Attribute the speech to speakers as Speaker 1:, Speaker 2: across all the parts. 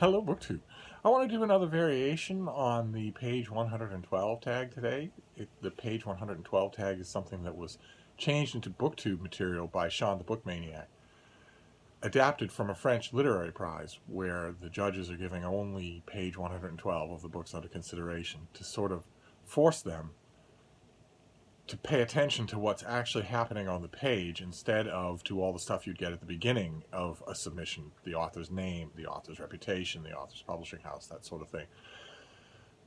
Speaker 1: Hello, BookTube. I want to do another variation on the page 112 tag today. The page 112 tag is something that was changed into BookTube material by Sean the Book Maniac, adapted from a French literary prize where the judges are giving only page 112 of the books under consideration to sort of force them to pay attention to what's actually happening on the page instead of to all the stuff you'd get at the beginning of a submission, the author's name, the author's reputation, the author's publishing house, that sort of thing.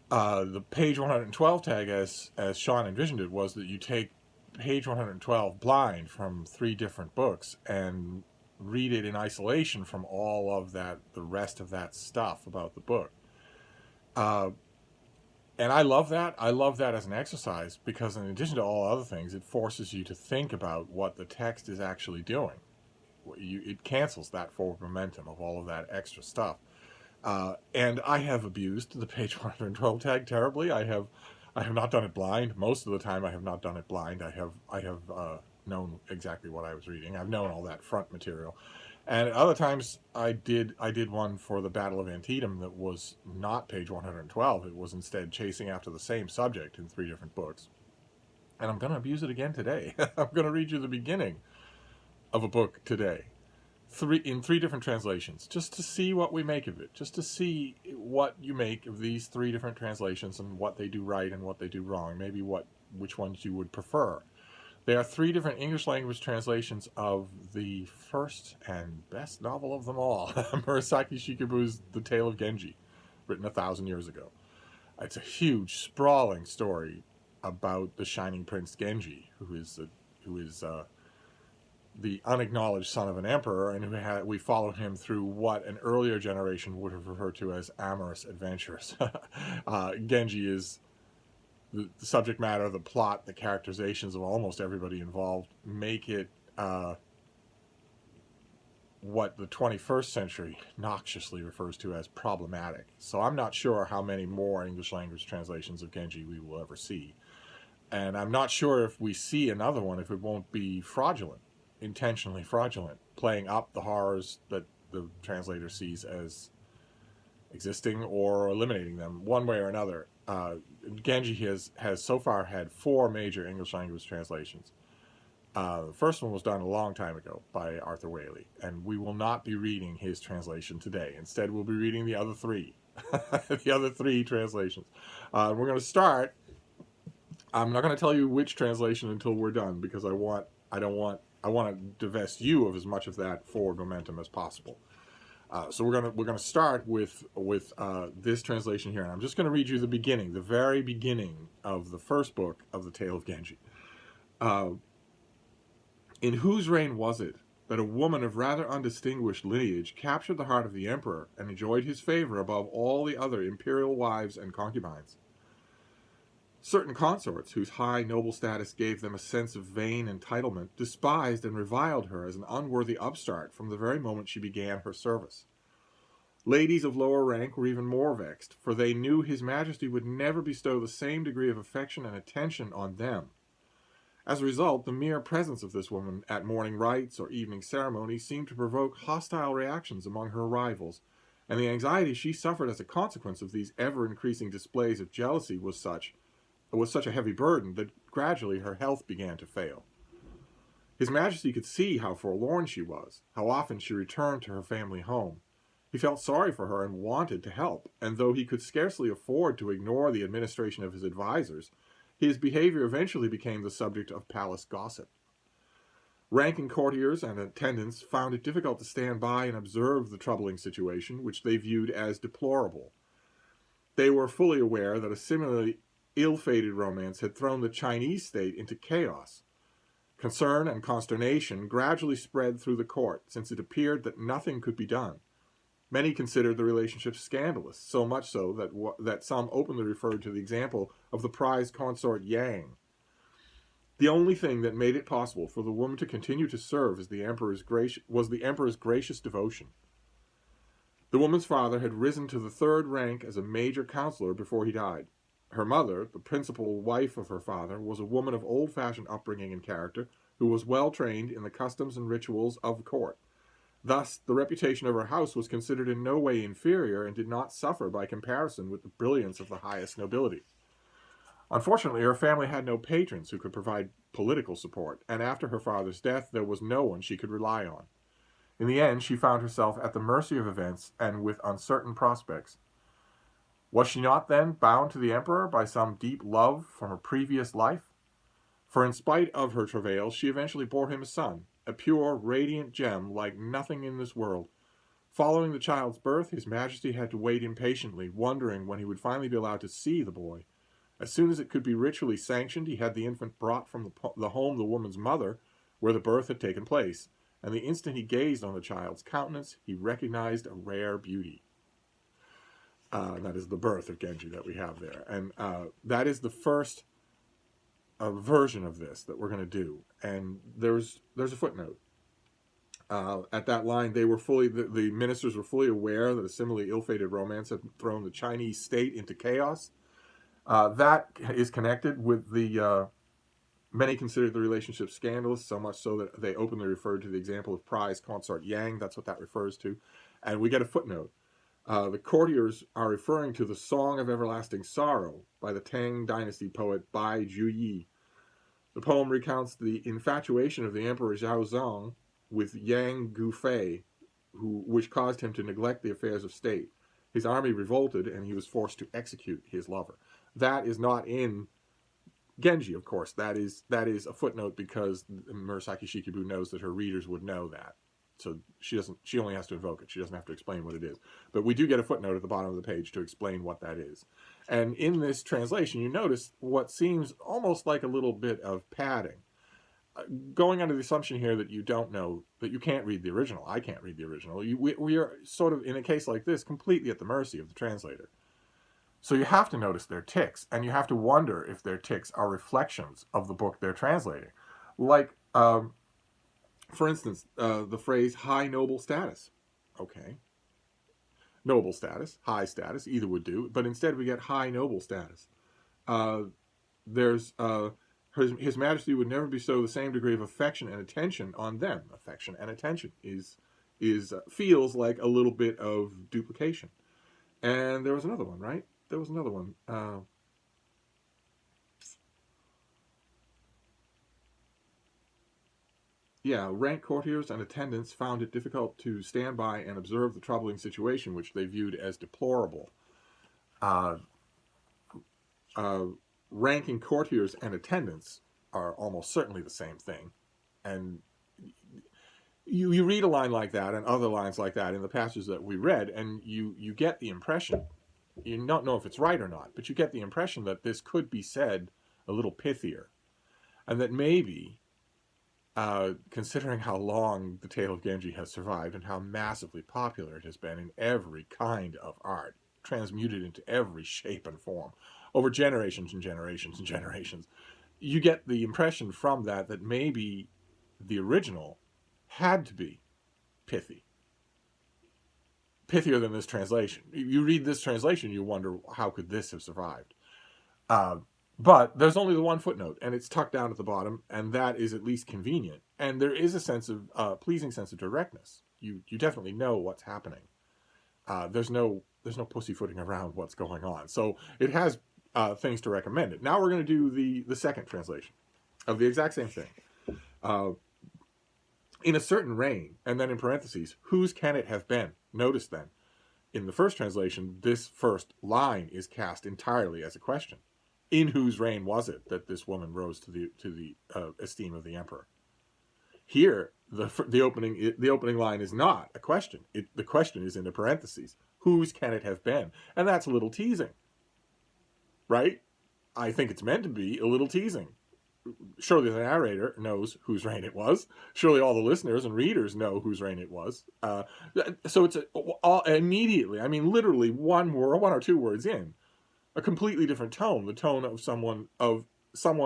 Speaker 1: The page 112 tag, as Sean envisioned it, was that you take page 112 blind from 3 different books and read it in isolation from all of that, the rest of that stuff about the book. And I love that. I love that as an exercise because in addition to all other things, it forces you to think about what the text is actually doing. It cancels that forward momentum of all of that extra stuff. And I have abused the page 112 tag terribly. I have not done it blind. Most of the time I have not done it blind. I have known exactly what I was reading. I've known all that front material. And at other times I did one for the Battle of Antietam that was not page 112. It was instead chasing after the same subject in 3 different books. And I'm going to abuse it again today. I'm going to read you the beginning of a book today. In 3 different translations, just to see what we make of it, just to see what you make of these 3 different translations and what they do right and what they do wrong, maybe which ones you would prefer. There are 3 different English language translations of the first and best novel of them all, Murasaki Shikibu's The Tale of Genji, written 1,000 years ago. It's a huge, sprawling story about the Shining Prince Genji, who is the unacknowledged son of an emperor, and we followed him through what an earlier generation would have referred to as amorous adventures. Genji is the subject matter, the plot, the characterizations of almost everybody involved make it what the 21st century noxiously refers to as problematic. So I'm not sure how many more English language translations of Genji we will ever see. And I'm not sure if we see another one, if it won't be fraudulent, intentionally fraudulent, playing up the horrors that the translator sees as existing or eliminating them one way or another. Genji has so far had 4 major English language translations. The first one was done a long time ago by Arthur Waley, and we will not be reading his translation today. Instead, we'll be reading the other 3, the other 3 translations. We're going to start. I'm not going to tell you which translation until we're done because I want to divest you of as much of that forward momentum as possible. So we're gonna start with this translation here, and I'm just going to read you the beginning, the very beginning of the first book of the Tale of Genji. In whose reign was it that a woman of rather undistinguished lineage captured the heart of the emperor and enjoyed his favor above all the other imperial wives and concubines? Certain consorts, whose high noble status gave them a sense of vain entitlement, despised and reviled her as an unworthy upstart from the very moment she began her service. Ladies of lower rank were even more vexed, for they knew his majesty would never bestow the same degree of affection and attention on them. As a result, the mere presence of this woman at morning rites or evening ceremonies seemed to provoke hostile reactions among her rivals, and the anxiety she suffered as a consequence of these ever-increasing displays of jealousy was such a heavy burden that gradually her health began to fail. His Majesty could see how forlorn she was, how often she returned to her family home. He felt sorry for her and wanted to help, and though he could scarcely afford to ignore the administration of his advisors, his behavior eventually became the subject of palace gossip. Ranking courtiers and attendants found it difficult to stand by and observe the troubling situation, which they viewed as deplorable. They were fully aware that a similarly ill-fated romance had thrown the Chinese state into chaos. Concern and consternation gradually spread through the court, since it appeared that nothing could be done. Many considered the relationship scandalous, so much so that some openly referred to the example of the prize consort Yang. The only thing that made it possible for the woman to continue to serve was the emperor's gracious devotion. The woman's father had risen to the 3rd rank as a major counselor before he died. Her mother, the principal wife of her father, was a woman of old-fashioned upbringing and character who was well trained in the customs and rituals of the court. Thus, the reputation of her house was considered in no way inferior and did not suffer by comparison with the brilliance of the highest nobility. Unfortunately, her family had no patrons who could provide political support, and after her father's death, there was no one she could rely on. In the end, she found herself at the mercy of events and with uncertain prospects. Was she not then bound to the emperor by some deep love from her previous life? For in spite of her travails, she eventually bore him a son, a pure, radiant gem like nothing in this world. Following the child's birth, His Majesty had to wait impatiently, wondering when he would finally be allowed to see the boy. As soon as it could be ritually sanctioned, he had the infant brought from the home of the woman's mother, where the birth had taken place, and the instant he gazed on the child's countenance, he recognized a rare beauty. That is the birth of Genji that we have there. And that is the first version of this that we're going to do. And there's a footnote. At that line, they were the ministers were fully aware that a similarly ill-fated romance had thrown the Chinese state into chaos. That is connected with the many considered the relationship scandalous, so much so that they openly referred to the example of Pri's consort Yang. That's what that refers to. And we get a footnote. The courtiers are referring to the Song of Everlasting Sorrow by the Tang Dynasty poet Bai Juyi. The poem recounts the infatuation of the Emperor Zhaozong with Yang Gufei, which caused him to neglect the affairs of state. His army revolted, and he was forced to execute his lover. That is not in Genji, of course. That is a footnote because Murasaki Shikibu knows that her readers would know that. So she only has to invoke it. She doesn't have to explain what it is. But we do get a footnote at the bottom of the page to explain what that is. And in this translation, you notice what seems almost like a little bit of padding. Going under the assumption here that you don't know, that you can't read the original. I can't read the original. We are sort of, in a case like this, completely at the mercy of the translator. So you have to notice their tics, and you have to wonder if their tics are reflections of the book they're translating. Like, for instance, the phrase high noble status. Okay. Noble status, high status, either would do, but instead we get high noble status. His Majesty would never bestow the same degree of affection and attention on them. Affection and attention feels like a little bit of duplication. And there was another one, right? There was another one. Rank courtiers and attendants found it difficult to stand by and observe the troubling situation, which they viewed as deplorable. Ranking courtiers and attendants are almost certainly the same thing. And you read a line like that and other lines like that in the passages that we read, and you get the impression, you don't know if it's right or not, but you get the impression that this could be said a little pithier. And that maybe, considering how long the Tale of Genji has survived and how massively popular it has been in every kind of art, transmuted into every shape and form, over generations and generations and generations, you get the impression from that maybe the original had to be pithy. Pithier than this translation. You read this translation, you wonder, how could this have survived? But there's only the one footnote, and it's tucked down at the bottom, and that is at least convenient. And there is a sense of pleasing sense of directness. You definitely know what's happening. There's no pussyfooting around what's going on. So it has things to recommend it. Now we're going to do the second translation of the exact same thing. In a certain reign, and then in parentheses, whose can it have been? Notice then, in the first translation, this first line is cast entirely as a question. In whose reign was it that this woman rose to the esteem of the emperor? Here, the opening line is not a question. The question is in the parentheses. Whose can it have been? And that's a little teasing, right? I think it's meant to be a little teasing. Surely the narrator knows whose reign it was. Surely all the listeners and readers know whose reign it was. So it's immediately, I mean, literally one or two words in, a completely different tone. The tone of someone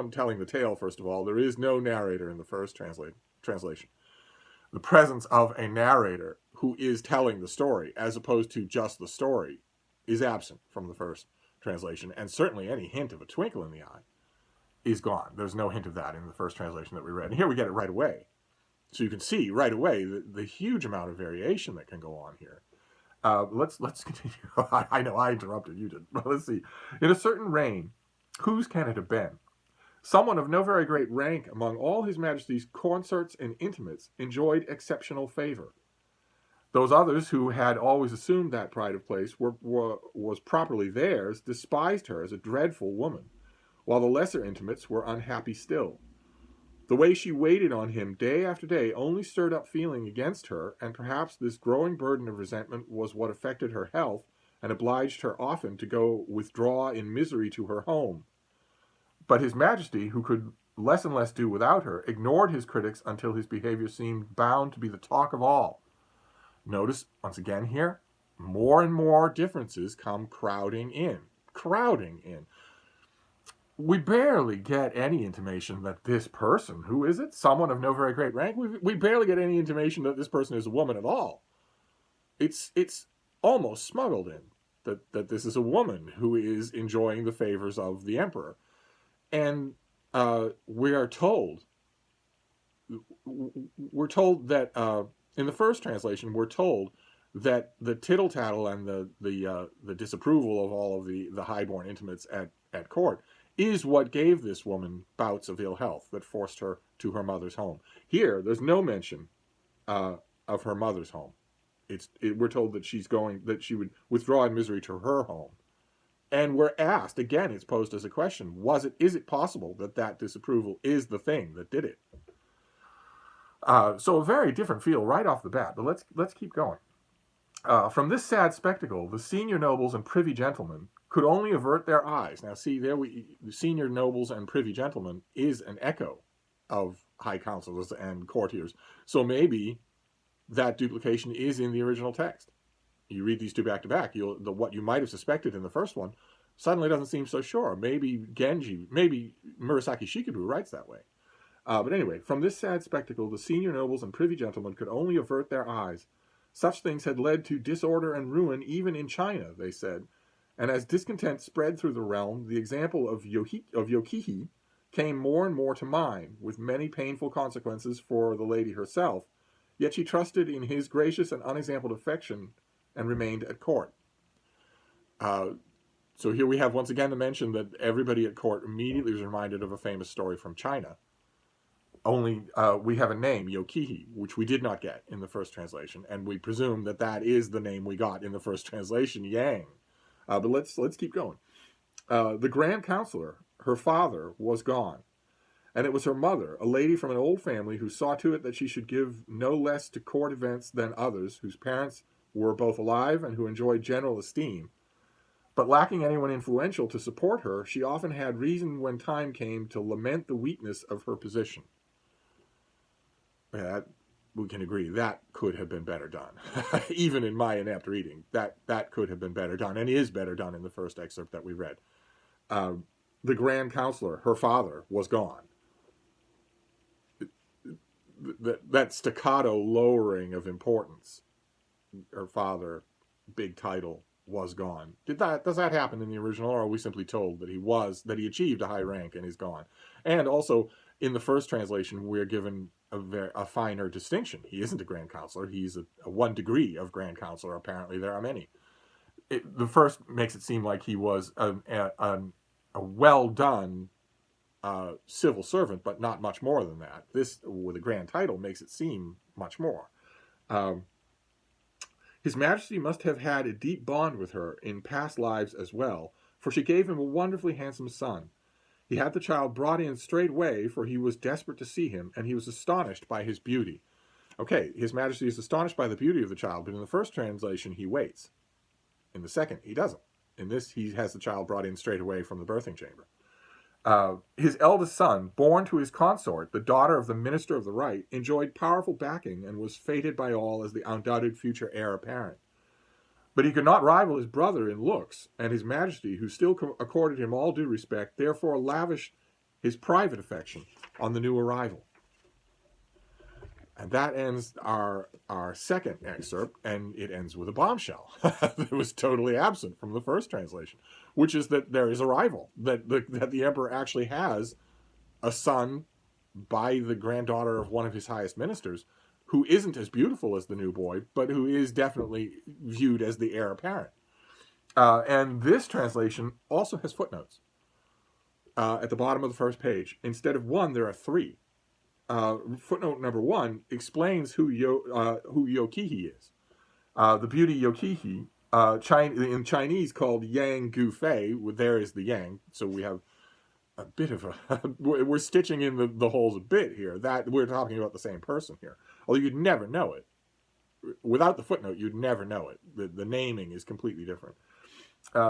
Speaker 1: telling the tale. First of all, there is no narrator in the first translation. The presence of a narrator who is telling the story, as opposed to just the story, is absent from the first translation, and certainly any hint of a twinkle in the eye is gone. There's no hint of that in the first translation that we read. And here we get it right away. So you can see right away the huge amount of variation that can go on here. Let's continue. I know I interrupted, you did. But let's see. In a certain reign, whose can it have been? Someone of no very great rank among all his majesty's consorts and intimates enjoyed exceptional favor. Those others who had always assumed that pride of place was properly theirs despised her as a dreadful woman, while the lesser intimates were unhappy still. The way she waited on him day after day only stirred up feeling against her, and perhaps this growing burden of resentment was what affected her health and obliged her often to go withdraw in misery to her home. But his majesty, who could less and less do without her, ignored his critics until his behavior seemed bound to be the talk of all. Notice, once again here, more and more differences come crowding in. We barely get any intimation that this person, who is it? Someone of no very great rank? We barely get any intimation that this person is a woman at all. It's almost smuggled in that this is a woman who is enjoying the favors of the emperor. And we are told that in the first translation, we're told that the tittle tattle and the disapproval of all of the highborn intimates at court is what gave this woman bouts of ill health that forced her to her mother's home. Here, there's no mention of her mother's home. We're told that that she would withdraw in misery to her home. And we're asked, again, it's posed as a question, is it possible that disapproval is the thing that did it? So a very different feel right off the bat, but let's keep going. From this sad spectacle, the senior nobles and privy gentlemen could only avert their eyes. Now see, the senior nobles and privy gentlemen is an echo of high counselors and courtiers. So maybe that duplication is in the original text. You read these two back to back, what you might have suspected in the first one suddenly doesn't seem so sure. Maybe Genji, maybe Murasaki Shikadu writes that way. But anyway, from this sad spectacle, the senior nobles and privy gentlemen could only avert their eyes. Such things had led to disorder and ruin even in China, they said. And as discontent spread through the realm, the example of Yokihi came more and more to mind, with many painful consequences for the lady herself. Yet she trusted in his gracious and unexampled affection and remained at court. So here we have once again the mention that everybody at court immediately was reminded of a famous story from China. Only we have a name, Yokihi, which we did not get in the first translation, and we presume that is the name we got in the first translation, Yang. But let's keep going. The Grand Counselor, her father, was gone, and it was her mother, a lady from an old family, who saw to it that she should give no less to court events than others, whose parents were both alive and who enjoyed general esteem. But lacking anyone influential to support her, she often had reason when time came to lament the weakness of her position. Yeah, we can agree that could have been better done. Even in my inept reading, that could have been better done, and is better done in the first excerpt that we read. The Grand Counselor, her father, was gone. That staccato lowering of importance. Her father, big title, was gone. Does that happen in the original, or are we simply told that he achieved a high rank and he's gone? And also, in the first translation, we're given a finer distinction. He isn't a Grand Counselor. He's a 1 degree of Grand Counselor. Apparently, there are many. The first makes it seem like he was a well-done civil servant, but not much more than that. This, with a grand title, makes it seem much more. His Majesty must have had a deep bond with her in past lives as well, for she gave him a wonderfully handsome son. He had the child brought in straightway, for he was desperate to see him, and he was astonished by his beauty. Okay, His Majesty is astonished by the beauty of the child, but in the first translation, he waits. In the second, he doesn't. In this, he has the child brought in straight away from the birthing chamber. His eldest son, born to his consort, the daughter of the Minister of the Right, enjoyed powerful backing and was feted by all as the undoubted future heir apparent. But he could not rival his brother in looks, and His Majesty, who still accorded him all due respect, therefore lavished his private affection on the new arrival. And that ends our second excerpt, and it ends with a bombshell that was totally absent from the first translation, which is that there is a rival, that the emperor actually has a son by the granddaughter of one of his highest ministers, who isn't as beautiful as the new boy, but who is definitely viewed as the heir apparent. And this translation also has footnotes at the bottom of the first page. Instead of one, there are three. Footnote number 1 explains who Yokihi is. The beauty Yokihi, in Chinese called Yang Gu Fei, there is the Yang, so we have a bit of a... we're stitching in the holes a bit here. That we're talking about the same person here. Although you'd never know it. Without the footnote, you'd never know it. The naming is completely different.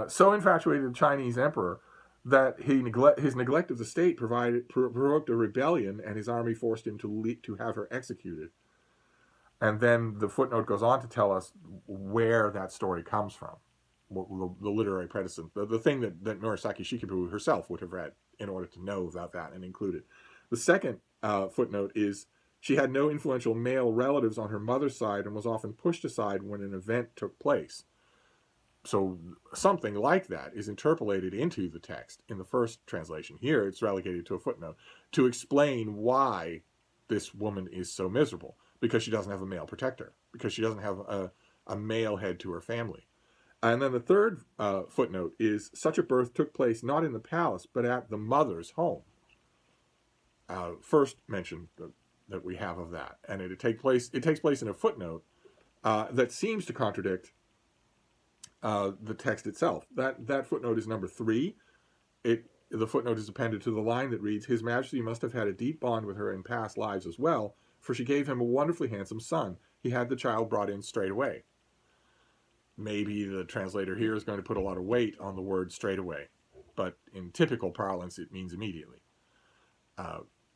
Speaker 1: So infatuated the Chinese emperor that his neglect of the state provoked a rebellion, and his army forced him to have her executed. And then the footnote goes on to tell us where that story comes from, the literary predecessor, the thing that Murasaki Shikibu herself would have read in order to know about that and include it. The second footnote is, she had no influential male relatives on her mother's side and was often pushed aside when an event took place. So something like that is interpolated into the text in the first translation. Here it's relegated to a footnote to explain why this woman is so miserable, because she doesn't have a male protector, because she doesn't have a male head to her family. And then the third footnote is, such a birth took place not in the palace, but at the mother's home. First mention that we have of that. And it takes place in a footnote that seems to contradict the text itself. That footnote is number 3. The footnote is appended to the line that reads, His Majesty must have had a deep bond with her in past lives as well, for she gave him a wonderfully handsome son. He had the child brought in straight away. Maybe the translator here is going to put a lot of weight on the word straight away, but in typical parlance it means immediately.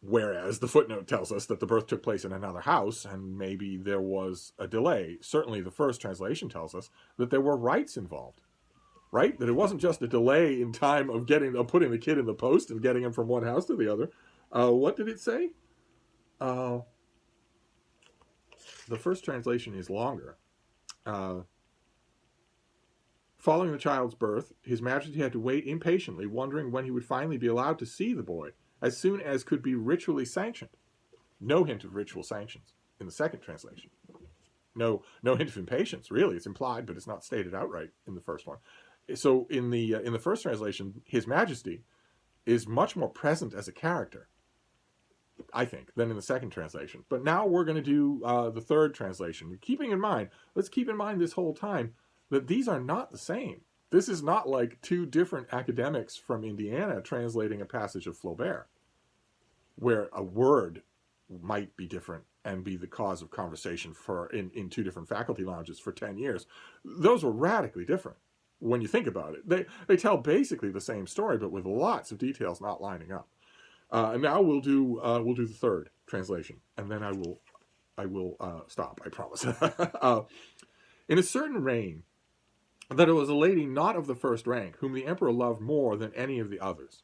Speaker 1: Whereas the footnote tells us that the birth took place in another house, and maybe there was a delay. Certainly the first translation tells us that there were rites involved, right? That it wasn't just a delay in time of putting the kid in the post and getting him from one house to the other. What did it say? The first translation is longer. Following the child's birth, His Majesty had to wait impatiently, wondering when he would finally be allowed to see the boy, as soon as could be ritually sanctioned. No hint of ritual sanctions in the second translation. No hint of impatience, really. It's implied, but it's not stated outright in the first one. So in the first translation, His Majesty is much more present as a character, I think, than in the second translation. But now we're going to do the third translation. Let's keep in mind this whole time that these are not the same. This is not like two different academics from Indiana translating a passage of Flaubert, where a word might be different and be the cause of conversation in two different faculty lounges for 10 years. Those were radically different when you think about it. They tell basically the same story, but with lots of details not lining up. And now we'll do the third translation, and then I will stop, I promise. In a certain reign, that it was a lady not of the first rank, whom the emperor loved more than any of the others.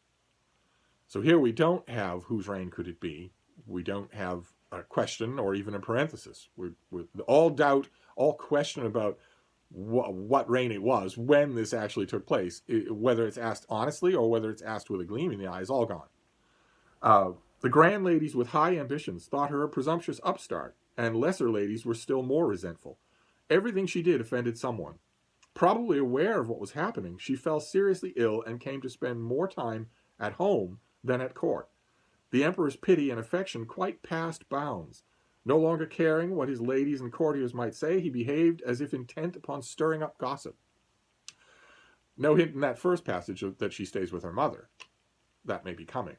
Speaker 1: So here we don't have whose reign could it be. We don't have a question or even a parenthesis. With all doubt, all question about what reign it was, when this actually took place, whether it's asked honestly or whether it's asked with a gleam in the eye, is all gone. The grand ladies with high ambitions thought her a presumptuous upstart, and lesser ladies were still more resentful. Everything she did offended someone. Probably aware of what was happening, she fell seriously ill and came to spend more time at home than at court. The emperor's pity and affection quite passed bounds. No longer caring what his ladies and courtiers might say, he behaved as if intent upon stirring up gossip. No hint in that first passage that she stays with her mother. That may be coming.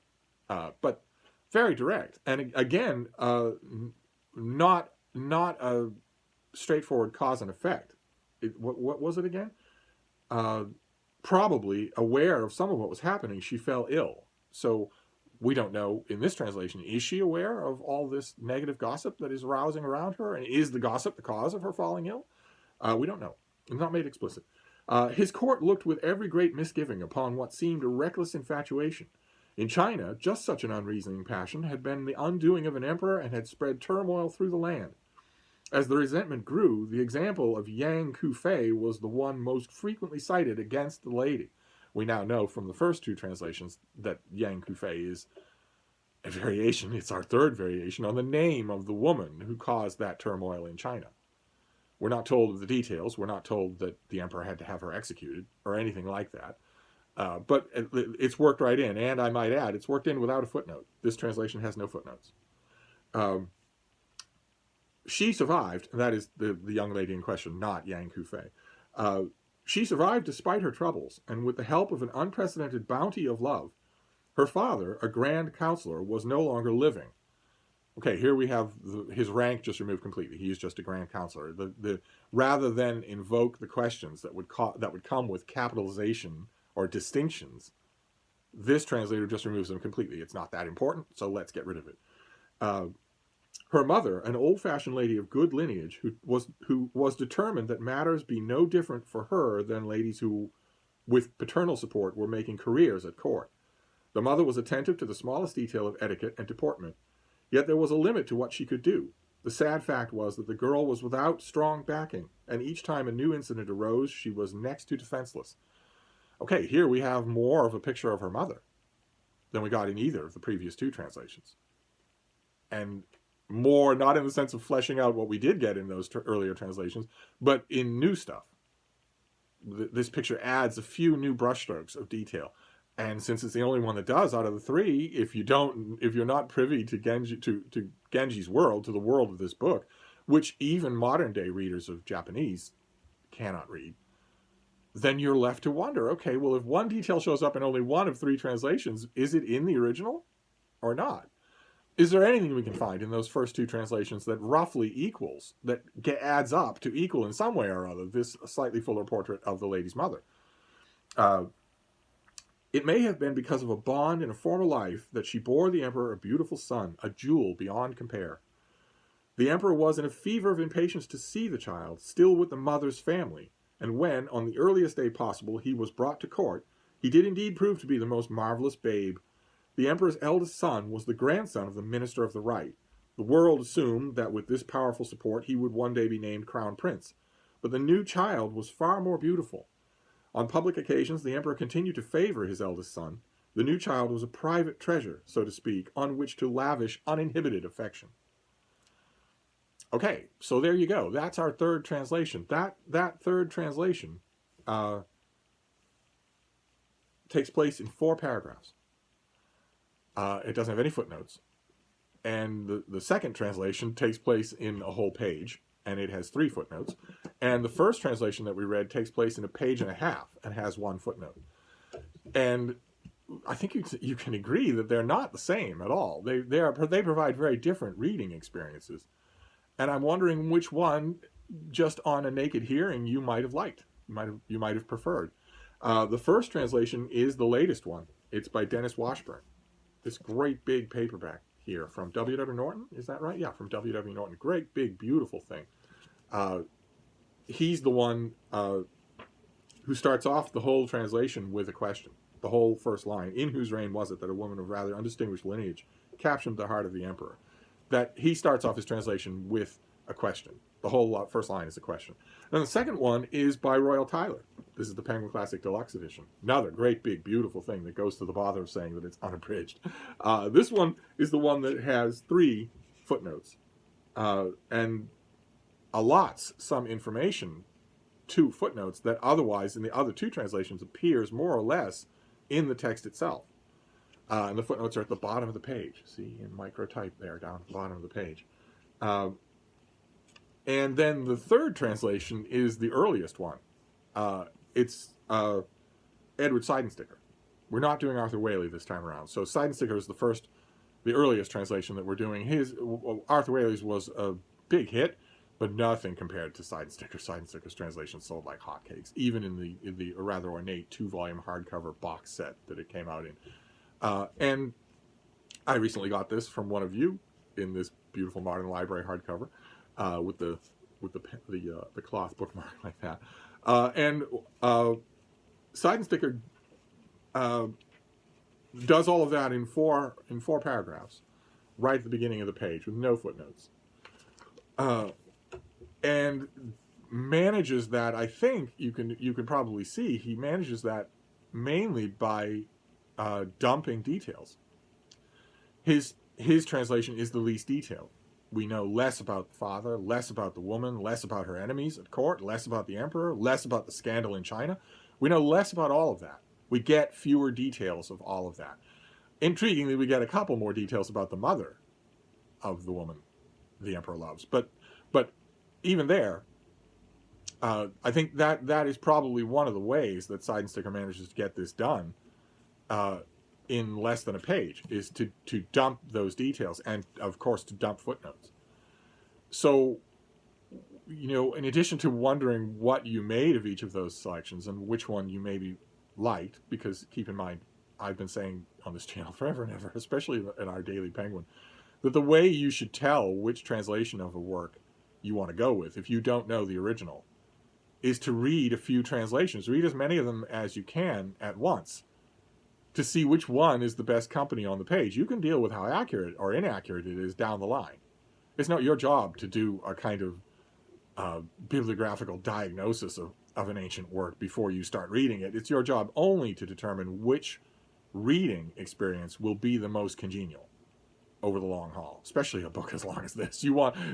Speaker 1: But very direct. And again, not a straightforward cause and effect. What was it again? Probably aware of some of what was happening, she fell ill. So we don't know in this translation, is she aware of all this negative gossip that is arousing around her? And is the gossip the cause of her falling ill? We don't know. It's not made explicit. His court looked with every great misgiving upon what seemed a reckless infatuation. In China, just such an unreasoning passion had been the undoing of an emperor and had spread turmoil through the land. As the resentment grew, the example of Yang Kufei was the one most frequently cited against the lady. We now know from the first two translations that Yang Kufei is a variation, it's our third variation, on the name of the woman who caused that turmoil in China. We're not told of the details. We're not told that the emperor had to have her executed or anything like that. But it's worked right in. And I might add, it's worked in without a footnote. This translation has no footnotes. She survived, and that is the young lady in question, not Yang Kufei. She survived despite her troubles, and with the help of an unprecedented bounty of love, her father, a grand counselor, was no longer living. Okay, here we have his rank just removed completely. He is just a grand counselor. Rather than invoke the questions that would come with capitalization or distinctions, this translator just removes them completely. It's not that important, so let's get rid of it. Her mother, an old-fashioned lady of good lineage, who was determined that matters be no different for her than ladies who, with paternal support, were making careers at court. The mother was attentive to the smallest detail of etiquette and deportment, yet there was a limit to what she could do. The sad fact was that the girl was without strong backing, and each time a new incident arose, she was next to defenseless. Okay, here we have more of a picture of her mother than we got in either of the previous two translations. And more, not in the sense of fleshing out what we did get in those earlier translations, but in new stuff. This picture adds a few new brushstrokes of detail. And since it's the only one that does out of the three, if you're not privy to Genji's world, to the world of this book, which even modern day readers of Japanese cannot read, then you're left to wonder, okay, well, if one detail shows up in only one of three translations, is it in the original or not? Is there anything we can find in those first two translations that roughly equals, that adds up to equal in some way or other this slightly fuller portrait of the lady's mother? It may have been because of a bond in a former life that she bore the emperor a beautiful son, a jewel beyond compare. The emperor was in a fever of impatience to see the child, still with the mother's family, and when, on the earliest day possible, he was brought to court, he did indeed prove to be the most marvelous babe. The emperor's eldest son was the grandson of the minister of the right. The world assumed that with this powerful support he would one day be named crown prince. But the new child was far more beautiful. On public occasions, the emperor continued to favor his eldest son. The new child was a private treasure, so to speak, on which to lavish uninhibited affection. Okay, so there you go. That's our third translation. That third translation takes place in 4 paragraphs. It doesn't have any footnotes. And the second translation takes place in a whole page, and it has 3 footnotes. And the first translation that we read takes place in a page and a half and has 1 footnote. And I think you can agree that they're not the same at all. They provide very different reading experiences. And I'm wondering which one, just on a naked hearing, you might have liked, you might have preferred. The first translation is the latest one. It's by Dennis Washburn. This great big paperback here from W.W. Norton. Is that right? Yeah, from W.W. Norton. Great big beautiful thing. He's the one who starts off the whole translation with a question. The whole first line: in whose reign was it that a woman of rather undistinguished lineage captured the heart of the emperor? That he starts off his translation with a question. The whole first line is a question. And the second one is by Royal Tyler. This is the Penguin Classic Deluxe Edition. Another great, big, beautiful thing that goes to the bother of saying that it's unabridged. This one is the one that has 3 footnotes and allots some information to footnotes that otherwise in the other 2 translations appears more or less in the text itself. And the footnotes are at the bottom of the page. See, in micro type there, down at the bottom of the page. And then the third translation is the earliest one. It's Edward Seidensticker. We're not doing Arthur Waley this time around. So Seidensticker is the earliest translation that we're doing. Arthur Waley's was a big hit, but nothing compared to Seidensticker. Seidensticker's translation sold like hotcakes, even in the rather ornate 2-volume hardcover box set that it came out in. And I recently got this from one of you in this beautiful Modern Library hardcover with the cloth bookmark like that. And Seidensticker does all of that in four paragraphs, right at the beginning of the page with no footnotes, and manages that. I think you can probably see he manages that mainly by dumping details. his translation is the least detailed. We know less about the father, less about the woman, less about her enemies at court, less about the emperor, less about the scandal in China. We know less about all of that. We get fewer details of all of that. Intriguingly, we get a couple more details about the mother of the woman the emperor loves. But even there, I think that is probably one of the ways that Side and Sticker manages to get this done in less than a page, is to dump those details, and of course to dump footnotes. So, in addition to wondering what you made of each of those selections and which one you maybe liked, because keep in mind, I've been saying on this channel forever and ever, especially in our Daily Penguin, that the way you should tell which translation of a work you want to go with, if you don't know the original, is to read a few translations. Read as many of them as you can at once to see which one is the best company on the page. You can deal with how accurate or inaccurate it is down the line. It's not your job to do a kind of bibliographical diagnosis of an ancient work before you start reading it. It's your job only to determine which reading experience will be the most congenial over the long haul, especially a book as long as this.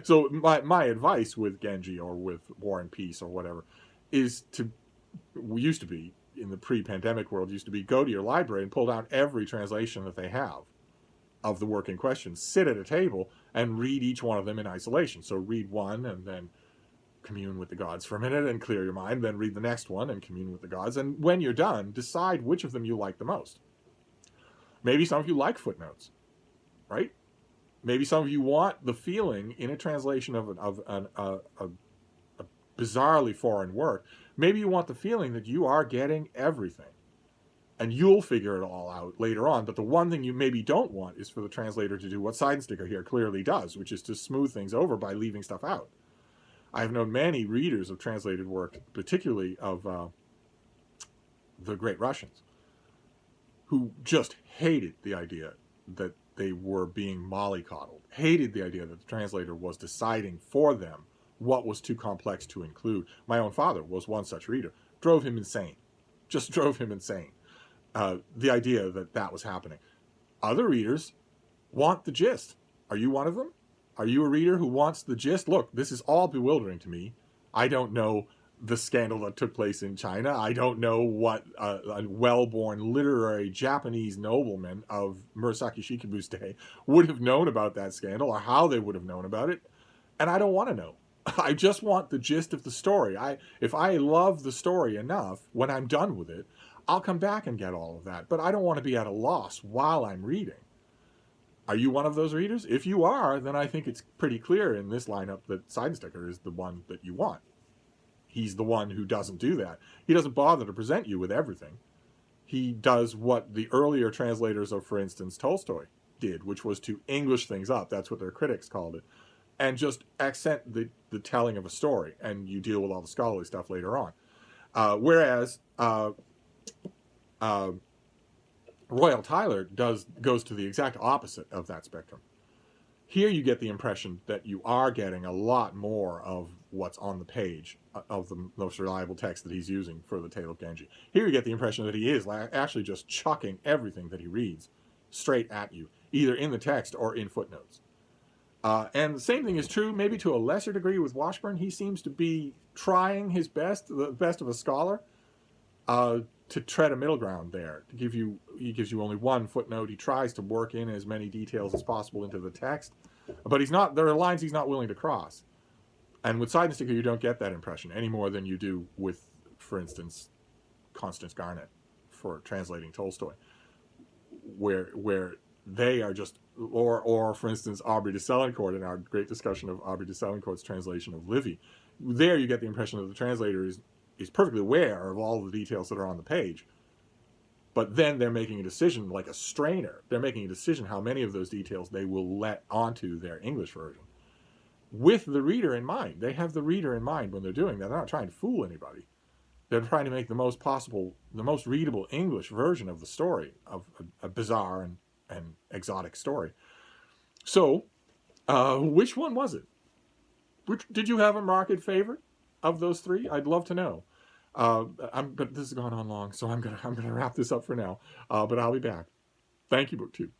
Speaker 1: So my advice with Genji or with War and Peace or whatever is used to be, in the pre-pandemic world, used to be go to your library and pull down every translation that they have of the work in question, sit at a table and read each one of them in isolation. So read one and then commune with the gods for a minute and clear your mind, then read the next one and commune with the gods. And when you're done, decide which of them you like the most. Maybe some of you like footnotes, right? Maybe some of you want the feeling in a translation of a bizarrely foreign work. Maybe you want the feeling that you are getting everything, and you'll figure it all out later on. But the one thing you maybe don't want is for the translator to do what Side and Sticker here clearly does, which is to smooth things over by leaving stuff out. I have known many readers of translated work, particularly of the Great Russians, who just hated the idea that they were being mollycoddled, hated the idea that the translator was deciding for them what was too complex to include. My own father was one such reader. Drove him insane. Just drove him insane. The idea that was happening. Other readers want the gist. Are you one of them? Are you a reader who wants the gist? Look, this is all bewildering to me. I don't know the scandal that took place in China. I don't know what a well-born literary Japanese nobleman of Murasaki Shikibu's day would have known about that scandal, or how they would have known about it. And I don't want to know. I just want the gist of the story. If I love the story enough, when I'm done with it, I'll come back and get all of that. But I don't want to be at a loss while I'm reading. Are you one of those readers? If you are, then I think it's pretty clear in this lineup that Side and Sticker is the one that you want. He's the one who doesn't do that. He doesn't bother to present you with everything. He does what the earlier translators of, for instance, Tolstoy did, which was to English things up. That's what their critics called it. And just accent the telling of a story, and you deal with all the scholarly stuff later on. Whereas Royal Tyler goes to the exact opposite of that spectrum. Here you get the impression that you are getting a lot more of what's on the page of the most reliable text that he's using for the Tale of Genji. Here you get the impression that he is actually just chucking everything that he reads straight at you, either in the text or in footnotes. And the same thing is true, maybe to a lesser degree, with Washburn. He seems to be trying his best, the best of a scholar, to tread a middle ground there. He gives you only one footnote. He tries to work in as many details as possible into the text, but there are lines he's not willing to cross. And with Side and Sticker, you don't get that impression any more than you do with, for instance, Constance Garnett for translating Tolstoy, where they are just, or for instance, Aubrey de Selincourt in our great discussion of Aubrey de Selincourt's translation of Livy. There you get the impression that the translator is perfectly aware of all the details that are on the page, but then they're making a decision like a strainer. They're making a decision how many of those details they will let onto their English version, with the reader in mind. They have the reader in mind when they're doing that. They're not trying to fool anybody. They're trying to make the most readable English version of the story, of a bizarre and exotic story. So, which one was it? Did you have a market favorite of those three? I'd love to know. But this has gone on long, so I'm gonna wrap this up for now. But I'll be back. Thank you, BookTube.